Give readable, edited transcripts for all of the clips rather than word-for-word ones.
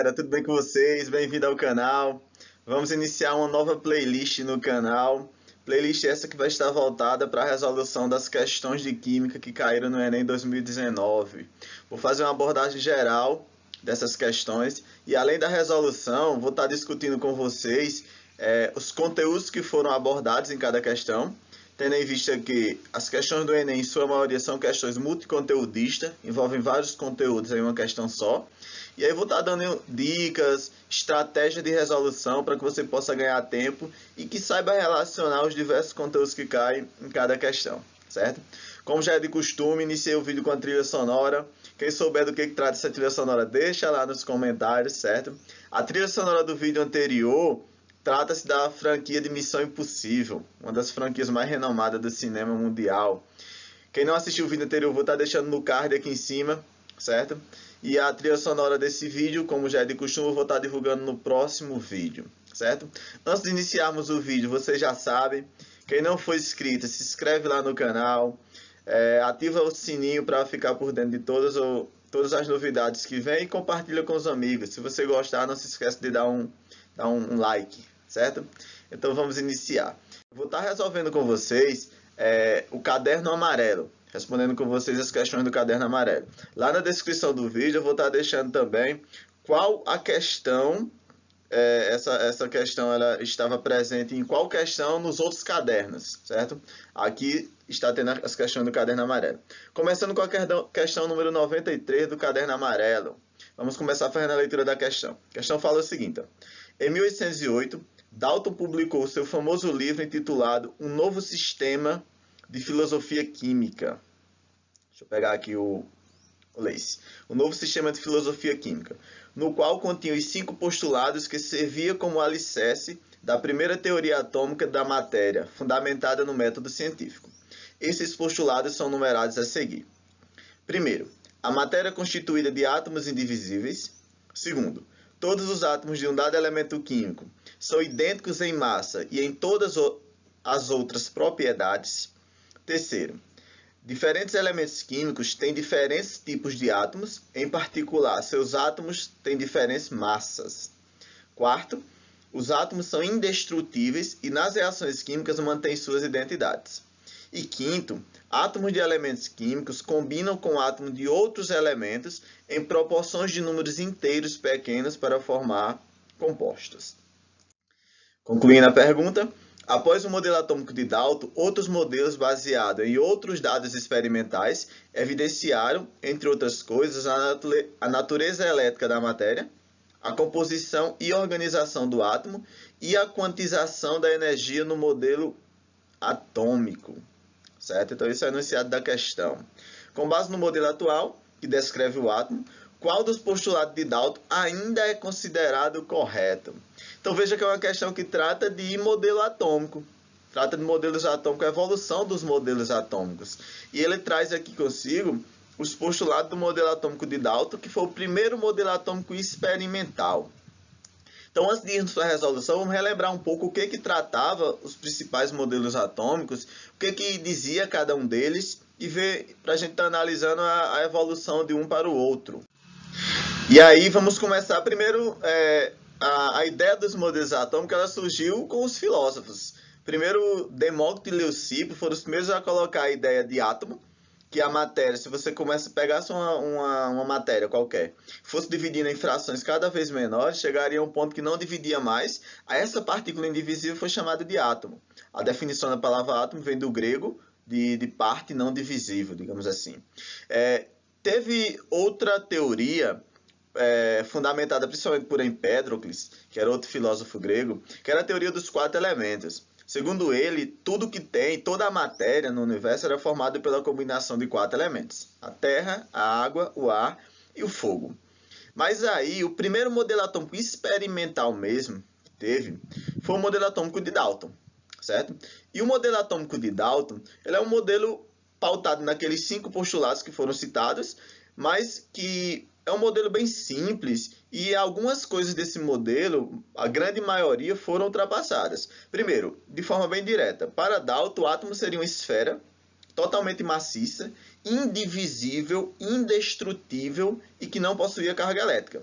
galera, tudo bem com vocês? Bem-vindo ao canal. Vamos iniciar uma nova playlist no canal. Playlist essa que vai estar voltada para a resolução das questões de química que caíram no Enem 2019. Vou fazer uma abordagem geral dessas questões e, além da resolução, vou estar discutindo com vocês os conteúdos que foram abordados em cada questão, tendo em vista que as questões do Enem, em sua maioria, são questões multiconteudistas, envolvem vários conteúdos em uma questão só. E aí vou estar dando dicas, estratégias de resolução para que você possa ganhar tempo e que saiba relacionar os diversos conteúdos que caem em cada questão, certo? Como já é de costume, iniciei o vídeo com a trilha sonora. Quem souber do que trata essa trilha sonora, deixa lá nos comentários, certo? A trilha sonora do vídeo anterior trata-se da franquia de Missão Impossível, uma das franquias mais renomadas do cinema mundial. Quem não assistiu o vídeo anterior, vou estar deixando no card aqui em cima, certo? E a trilha sonora desse vídeo, como já é de costume, eu vou estar divulgando no próximo vídeo, certo? Antes de iniciarmos o vídeo, vocês já sabem, quem não for inscrito, se inscreve lá no canal, ativa o sininho para ficar por dentro de todas as novidades que vem e compartilha com os amigos. Se você gostar, não se esqueça de dar um like, certo? Então vamos iniciar. Vou estar resolvendo com vocês o caderno amarelo, respondendo com vocês as questões do caderno amarelo. Lá na descrição do vídeo eu vou estar deixando também qual a questão, essa questão ela estava presente em qual questão nos outros cadernos, certo? Aqui está tendo as questões do caderno amarelo. Começando com a questão número 93 do caderno amarelo. Vamos começar fazendo a leitura da questão. A questão fala o seguinte, ó. Em 1808, Dalton publicou seu famoso livro intitulado Um Novo Sistema de Filosofia Química. Deixa eu pegar aqui o Lace. Um Novo Sistema de Filosofia Química, no qual continha os 5 postulados que servia como alicerce da primeira teoria atômica da matéria, fundamentada no método científico. Esses postulados são numerados a seguir. Primeiro, a matéria é constituída de átomos indivisíveis. Segundo, todos os átomos de um dado elemento químico são idênticos em massa e em todas as outras propriedades. Terceiro, diferentes elementos químicos têm diferentes tipos de átomos, em particular, seus átomos têm diferentes massas. Quarto, os átomos são indestrutíveis e nas reações químicas mantêm suas identidades. E quinto, átomos de elementos químicos combinam com átomos de outros elementos em proporções de números inteiros pequenos para formar compostos. Concluindo a pergunta, após o modelo atômico de Dalton, outros modelos baseados em outros dados experimentais evidenciaram, entre outras coisas, a natureza elétrica da matéria, a composição e organização do átomo e a quantização da energia no modelo atômico. Certo? Então, isso é o enunciado da questão. Com base no modelo atual, que descreve o átomo, qual dos postulados de Dalton ainda é considerado correto? Então, veja que é uma questão que trata de modelo atômico. Trata de modelos atômicos, a evolução dos modelos atômicos. E ele traz aqui consigo os postulados do modelo atômico de Dalton, que foi o primeiro modelo atômico experimental. Então, antes de irmos para a resolução, vamos relembrar um pouco o que tratava os principais modelos atômicos, o que dizia cada um deles, e ver para a gente estar analisando a evolução de um para o outro. E aí, vamos começar primeiro, a ideia dos modelos atômicos, ela surgiu com os filósofos. Primeiro, Demócrito e Leucipo foram os primeiros a colocar a ideia de átomo, que a matéria, se você pegasse uma matéria qualquer, fosse dividindo em frações cada vez menores, chegaria a um ponto que não dividia mais, a essa partícula indivisível foi chamada de átomo. A definição da palavra átomo vem do grego, de parte não divisível, digamos assim. Teve outra teoria, fundamentada principalmente por Empédocles, que era outro filósofo grego, que era a teoria dos 4 elementos. Segundo ele, tudo que tem, toda a matéria no universo era formada pela combinação de 4 elementos. A terra, a água, o ar e o fogo. Mas aí, o primeiro modelo atômico experimental mesmo que teve foi o modelo atômico de Dalton, certo? E o modelo atômico de Dalton, ele é um modelo pautado naqueles 5 postulados que foram citados, mas que é um modelo bem simples e algumas coisas desse modelo, a grande maioria, foram ultrapassadas. Primeiro, de forma bem direta, para Dalton, o átomo seria uma esfera totalmente maciça, indivisível, indestrutível e que não possuía carga elétrica.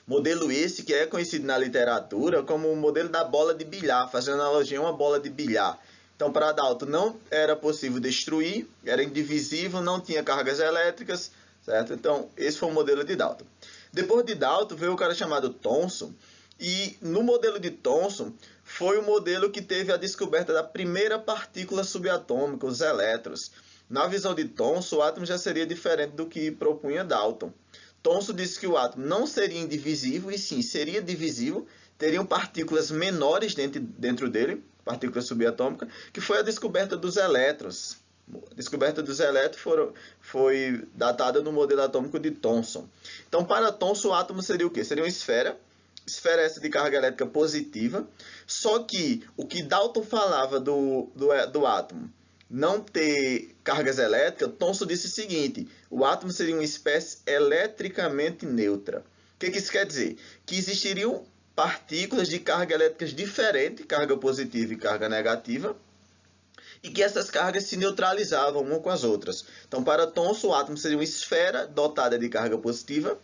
Modelo esse que é conhecido na literatura como o modelo da bola de bilhar, fazendo analogia a uma bola de bilhar. Então, para Dalton não era possível destruir, era indivisível, não tinha cargas elétricas, certo? Então, esse foi o modelo de Dalton. Depois de Dalton veio o cara chamado Thomson, e no modelo de Thomson foi o modelo que teve a descoberta da primeira partícula subatômica, os elétrons. Na visão de Thomson, o átomo já seria diferente do que propunha Dalton. Thomson disse que o átomo não seria indivisível, e sim, seria divisível, teriam partículas menores dentro dele, partícula subatômica, que foi a descoberta dos elétrons. A descoberta dos elétrons foi datada no modelo atômico de Thomson. Então, para Thomson, o átomo seria o quê? Seria uma esfera essa de carga elétrica positiva, só que o que Dalton falava do átomo não ter cargas elétricas, Thomson disse o seguinte: o átomo seria uma espécie eletricamente neutra. O que isso quer dizer? Que existiriam partículas de carga elétricas diferentes, carga positiva e carga negativa, e que essas cargas se neutralizavam uma com as outras. Então, para Thomson, o átomo seria uma esfera dotada de carga positiva,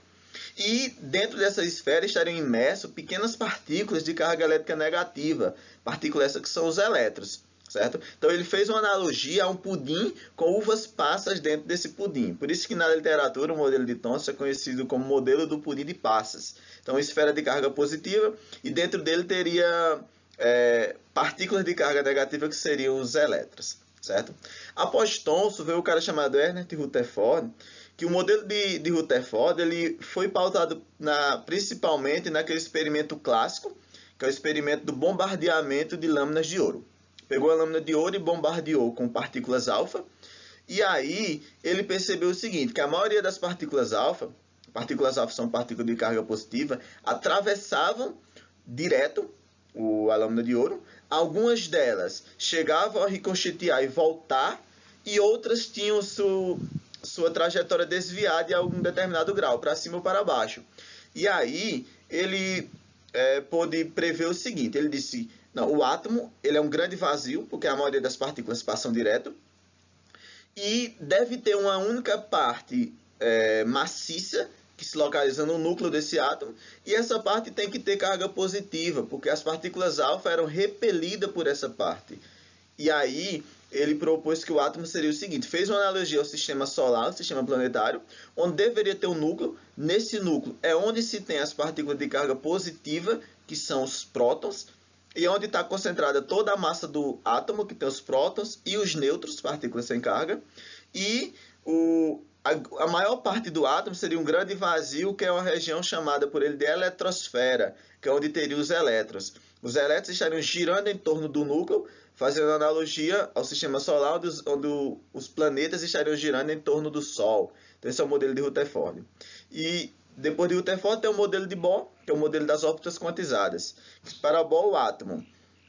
e dentro dessa esfera estariam imersos pequenas partículas de carga elétrica negativa, partículas essas que são os elétrons, certo? Então ele fez uma analogia a um pudim com uvas passas dentro desse pudim. Por isso que na literatura o modelo de Thomson é conhecido como modelo do pudim de passas. Então, esfera de carga positiva, e dentro dele teria partículas de carga negativa que seriam os elétrons, certo? Após Thomson veio o cara chamado Ernest Rutherford, que o modelo de Rutherford ele foi pautado principalmente naquele experimento clássico, que é o experimento do bombardeamento de lâminas de ouro. Pegou a lâmina de ouro e bombardeou com partículas alfa, e aí ele percebeu o seguinte, que a maioria das partículas alfa são partículas de carga positiva, atravessavam direto a lâmina de ouro, algumas delas chegavam a ricochetear e voltar, e outras tinham sua trajetória desviada em algum determinado grau, para cima ou para baixo. E aí ele pôde prever o seguinte, ele disse, não, o átomo ele é um grande vazio, porque a maioria das partículas passam direto, e deve ter uma única parte maciça, que se localiza no núcleo desse átomo, e essa parte tem que ter carga positiva, porque as partículas alfa eram repelidas por essa parte. E aí ele propôs que o átomo seria o seguinte, fez uma analogia ao sistema solar, ao sistema planetário, onde deveria ter um núcleo. Nesse núcleo é onde se tem as partículas de carga positiva, que são os prótons, e onde está concentrada toda a massa do átomo, que tem os prótons, e os nêutrons, partículas sem carga, e a maior parte do átomo seria um grande vazio, que é uma região chamada por ele de eletrosfera, que é onde teria os elétrons. Os elétrons estariam girando em torno do núcleo, fazendo analogia ao sistema solar, onde os planetas estariam girando em torno do Sol. Então, esse é o modelo de Rutherford. E depois de Rutherford tem o modelo de Bohr, que é o modelo das órbitas quantizadas. Para Bohr, o átomo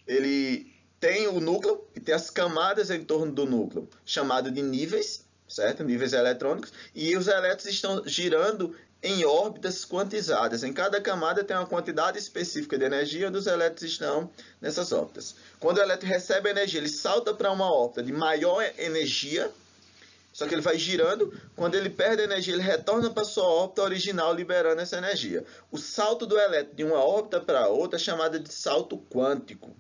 ele tem o núcleo e tem as camadas em torno do núcleo, chamado de níveis, certo? Níveis eletrônicos, e os elétrons estão girando em órbitas quantizadas. Em cada camada tem uma quantidade específica de energia, onde os elétrons estão nessas órbitas. Quando o elétron recebe energia, ele salta para uma órbita de maior energia, só que ele vai girando. Quando ele perde energia, ele retorna para a sua órbita original, liberando essa energia. O salto do elétron de uma órbita para outra é chamado de salto quântico.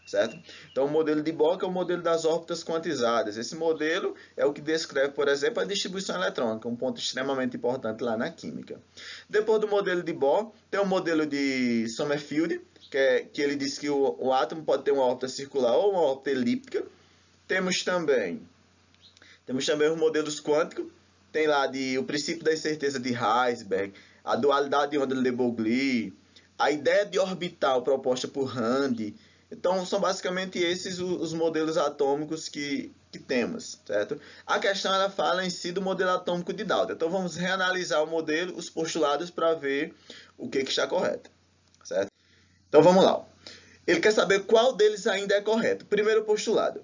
Certo? Então, o modelo de Bohr é o modelo das órbitas quantizadas. Esse modelo é o que descreve, por exemplo, a distribuição eletrônica, um ponto extremamente importante lá na química. Depois do modelo de Bohr, tem o modelo de Sommerfeld, que ele diz que o átomo pode ter uma órbita circular ou uma órbita elíptica. Temos também os modelos quânticos, tem lá o princípio da incerteza de Heisenberg, a dualidade de onda de de Broglie, a ideia de orbital proposta por Randi. Então, são basicamente esses os modelos atômicos que temos, certo? A questão ela fala em si do modelo atômico de Dalton. Então, vamos reanalisar o modelo, os postulados, para ver o que está correto, certo? Então, vamos lá. Ele quer saber qual deles ainda é correto. Primeiro postulado.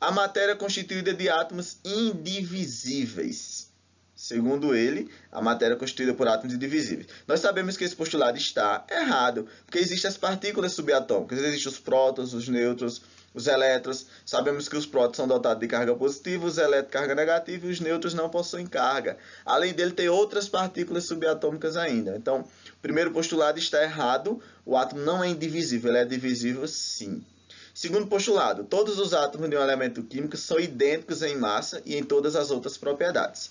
A matéria é constituída de átomos indivisíveis. Segundo ele, a matéria é constituída por átomos indivisíveis. Nós sabemos que esse postulado está errado, porque existem as partículas subatômicas, existem os prótons, os nêutrons, os elétrons. Sabemos que os prótons são dotados de carga positiva, os elétrons carga negativa e os nêutrons não possuem carga. Além dele, tem outras partículas subatômicas ainda. Então, o primeiro postulado está errado, o átomo não é indivisível, ele é divisível sim. Segundo postulado, todos os átomos de um elemento químico são idênticos em massa e em todas as outras propriedades.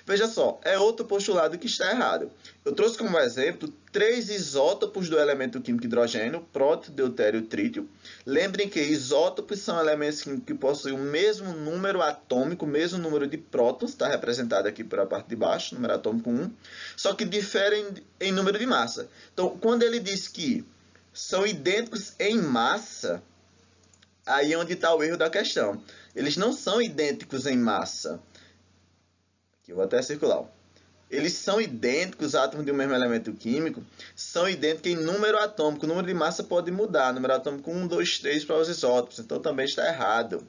Veja só, é outro postulado que está errado. Eu trouxe como exemplo 3 isótopos do elemento químico hidrogênio, próton, deutério e trítio. Lembrem que isótopos são elementos químicos que possuem o mesmo número atômico, o mesmo número de prótons, está representado aqui pela parte de baixo, número atômico 1, só que diferem em número de massa. Então, quando ele diz que são idênticos em massa, aí é onde está o erro da questão. Eles não são idênticos em massa. Aqui eu vou até circular. Eles são idênticos, os átomos de um mesmo elemento químico, são idênticos em número atômico. O número de massa pode mudar. Número atômico 1, 2, 3 para os isótopos. Então também está errado.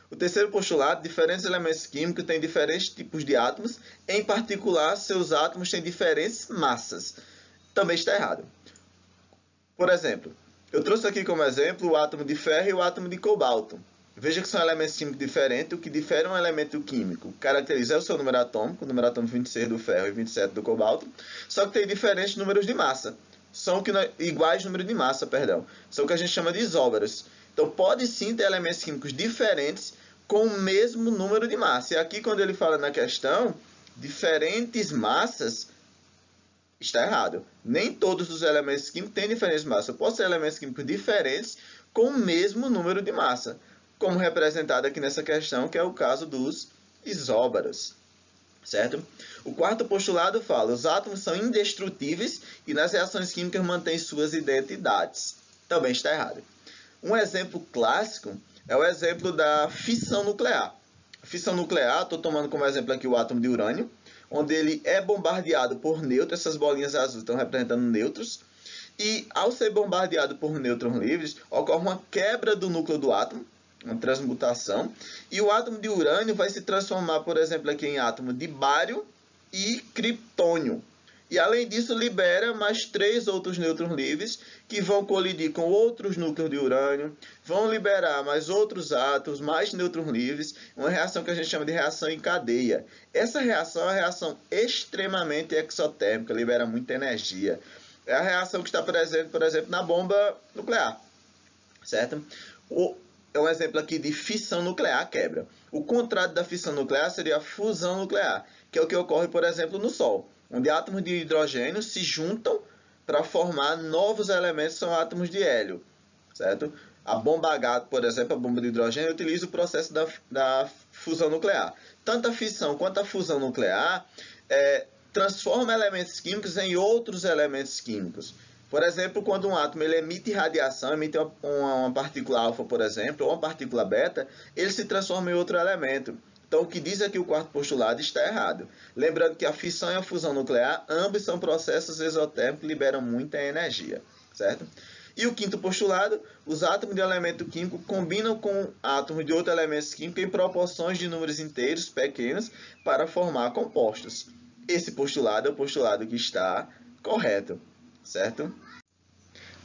O terceiro postulado, diferentes elementos químicos têm diferentes tipos de átomos. Em particular, seus átomos têm diferentes massas. Também está errado. Por exemplo, eu trouxe aqui como exemplo o átomo de ferro e o átomo de cobalto. Veja que são elementos químicos diferentes. O que difere um elemento químico caracteriza o seu número atômico, o número atômico 26 do ferro e 27 do cobalto, só que tem diferentes números de massa. São iguais números de massa, perdão. São o que a gente chama de isóbaros. Então, pode sim ter elementos químicos diferentes com o mesmo número de massa. E aqui, quando ele fala na questão, diferentes massas, está errado. Nem todos os elementos químicos têm diferentes massas. Eu posso ter elementos químicos diferentes com o mesmo número de massa, como representado aqui nessa questão, que é o caso dos isóbaros. Certo? O quarto postulado fala: os átomos são indestrutíveis e nas reações químicas mantêm suas identidades. Também está errado. Um exemplo clássico é o exemplo da fissão nuclear. A fissão nuclear, estou tomando como exemplo aqui o átomo de urânio, onde ele é bombardeado por nêutrons. Essas bolinhas azuis estão representando nêutrons. E ao ser bombardeado por nêutrons livres, ocorre uma quebra do núcleo do átomo, uma transmutação, e o átomo de urânio vai se transformar, por exemplo, aqui em átomo de bário e criptônio. E além disso, libera mais 3 outros nêutrons livres que vão colidir com outros núcleos de urânio, vão liberar mais outros átomos, mais nêutrons livres, uma reação que a gente chama de reação em cadeia. Essa reação é uma reação extremamente exotérmica, libera muita energia. É a reação que está presente, por exemplo, na bomba nuclear, certo? É um exemplo aqui de fissão nuclear, quebra. O contrário da fissão nuclear seria a fusão nuclear, que é o que ocorre, por exemplo, no Sol, onde átomos de hidrogênio se juntam para formar novos elementos, são átomos de hélio, certo? A bomba H, por exemplo, a bomba de hidrogênio, utiliza o processo da fusão nuclear. Tanto a fissão quanto a fusão nuclear transforma elementos químicos em outros elementos químicos. Por exemplo, quando um átomo ele emite radiação, emite uma partícula alfa, por exemplo, ou uma partícula beta, ele se transforma em outro elemento. Então, o que diz aqui o quarto postulado está errado. Lembrando que a fissão e a fusão nuclear, ambos são processos exotérmicos que liberam muita energia, certo? E o quinto postulado, os átomos de um elemento químico combinam com átomos de outros elementos químicos em proporções de números inteiros pequenos para formar compostos. Esse postulado é o postulado que está correto, certo?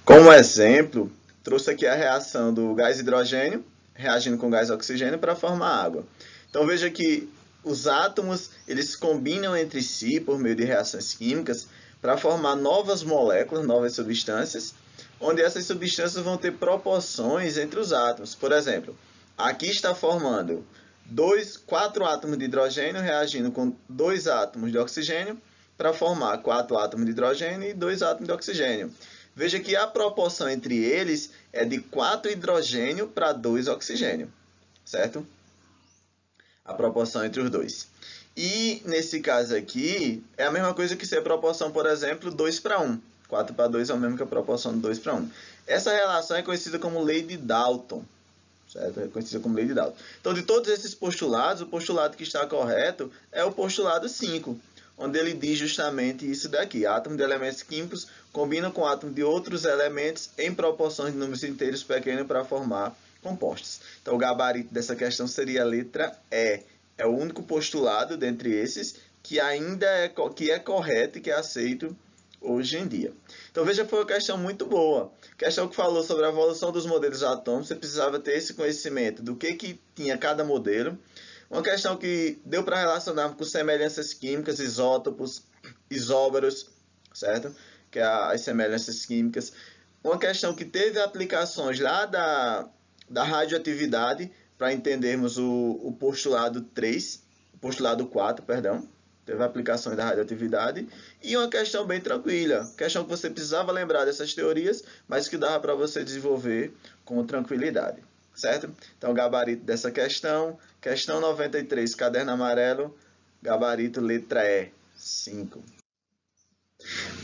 Como exemplo, trouxe aqui a reação do gás hidrogênio reagindo com gás oxigênio para formar água. Então veja que os átomos eles combinam entre si por meio de reações químicas para formar novas moléculas, novas substâncias, onde essas substâncias vão ter proporções entre os átomos. Por exemplo, aqui está formando 4 átomos de hidrogênio reagindo com 2 átomos de oxigênio para formar 4 átomos de hidrogênio e 2 átomos de oxigênio. Veja que a proporção entre eles é de 4 hidrogênio para 2 oxigênio, certo? A proporção entre os dois. E nesse caso aqui, é a mesma coisa que ser a proporção, por exemplo, 2 para 1. 4 para 2 é o mesmo que a proporção de 2 para 1. Essa relação é conhecida como lei de Dalton, certo? É conhecida como lei de Dalton. Então, de todos esses postulados, o postulado que está correto é o postulado 5, onde ele diz justamente isso daqui. Átomos de elementos químicos combinam com átomos de outros elementos em proporções de números inteiros pequenos para formar compostos. Então, o gabarito dessa questão seria a letra E. É o único postulado dentre esses que ainda é correto e que é aceito hoje em dia. Então veja que foi uma questão muito boa. Questão que falou sobre a evolução dos modelos atômicos, você precisava ter esse conhecimento do que tinha cada modelo. Uma questão que deu para relacionar com semelhanças químicas, isótopos, isóbaros, certo? Que é as semelhanças químicas. Uma questão que teve aplicações lá da radioatividade, para entendermos o postulado 3, postulado 4, perdão. Teve aplicações da radioatividade. E uma questão bem tranquila. Questão que você precisava lembrar dessas teorias, mas que dava para você desenvolver com tranquilidade. Certo? Então, gabarito dessa questão. Questão 93, caderno amarelo. Gabarito letra E, 5.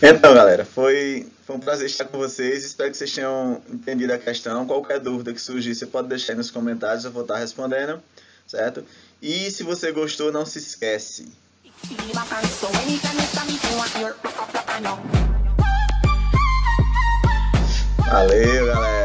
Então, galera, foi um prazer estar com vocês. Espero que vocês tenham entendido a questão. Qualquer dúvida que surgir, você pode deixar aí nos comentários. Eu vou estar respondendo. Certo? E se você gostou, não se esquece. Valeu, galera.